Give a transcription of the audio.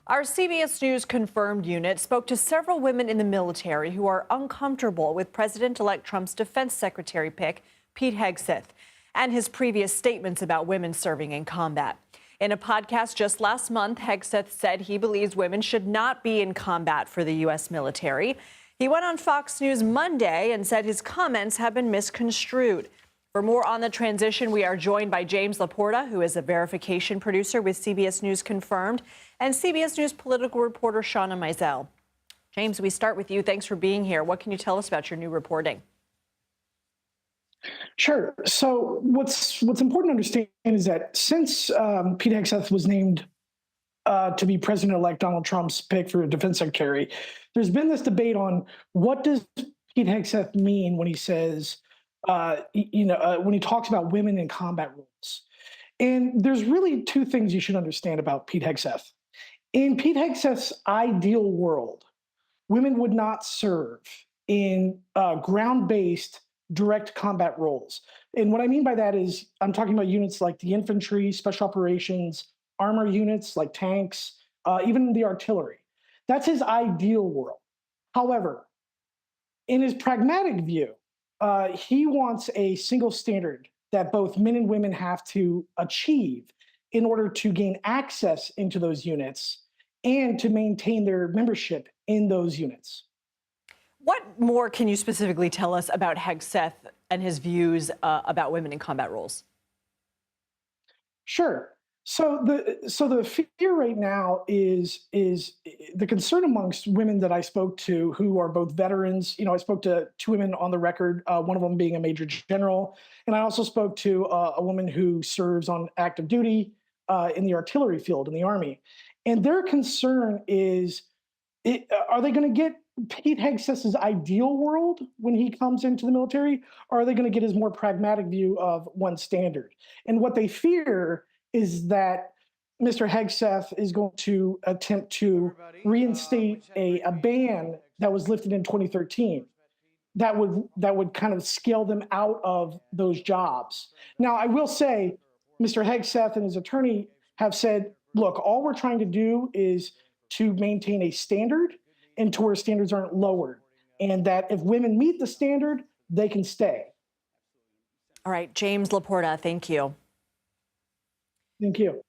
Our CBS News confirmed unit spoke to several women in the military who are uncomfortable with President-elect Trump's defense secretary pick, Pete Hegseth, and his previous statements about women serving in combat. In a podcast just last month, Hegseth said he believes women should not be in combat for the U.S. military. He went on Fox News Monday and said his comments have been misconstrued. For more on the transition, we are joined by James LaPorta, who is a verification producer with CBS News Confirmed, and CBS News political reporter Shauna Mizell. James, we start with you. Thanks for being here. What can you tell us about your new reporting? Sure. So what's important to understand is that since Pete Hegseth was named to be President-elect Donald Trump's pick for defense secretary, there's been this debate on what does Pete Hegseth mean when he says, when he talks about women in combat roles. And there's really two things you should understand about Pete Hegseth. In Pete Hegseth's ideal world, women would not serve in ground-based direct combat roles. And what I mean by that is I'm talking about units like the infantry, special operations, armor units like tanks, even the artillery. That's his ideal world. However, in his pragmatic view, he wants a single standard that both men and women have to achieve in order to gain access into those units and to maintain their membership in those units. What more can you specifically tell us about Hegseth and his views about women in combat roles? Sure. So the fear right now is the concern amongst women that I spoke to who are both veterans. I spoke to two women on the record, one of them being a major general, and I also spoke to a woman who serves on active duty in the artillery field in the Army. And their concern is, are they going to get Pete Hegseth's ideal world when he comes into the military, or are they going to get his more pragmatic view of one standard? And what they fear is that Mr. Hegseth is going to attempt to reinstate a ban that was lifted in 2013 that would kind of scale them out of those jobs. Now, I will say Mr. Hegseth and his attorney have said, look, all we're trying to do is to maintain a standard and to where standards aren't lowered, and that if women meet the standard, they can stay. All right, James LaPorta, thank you. Thank you.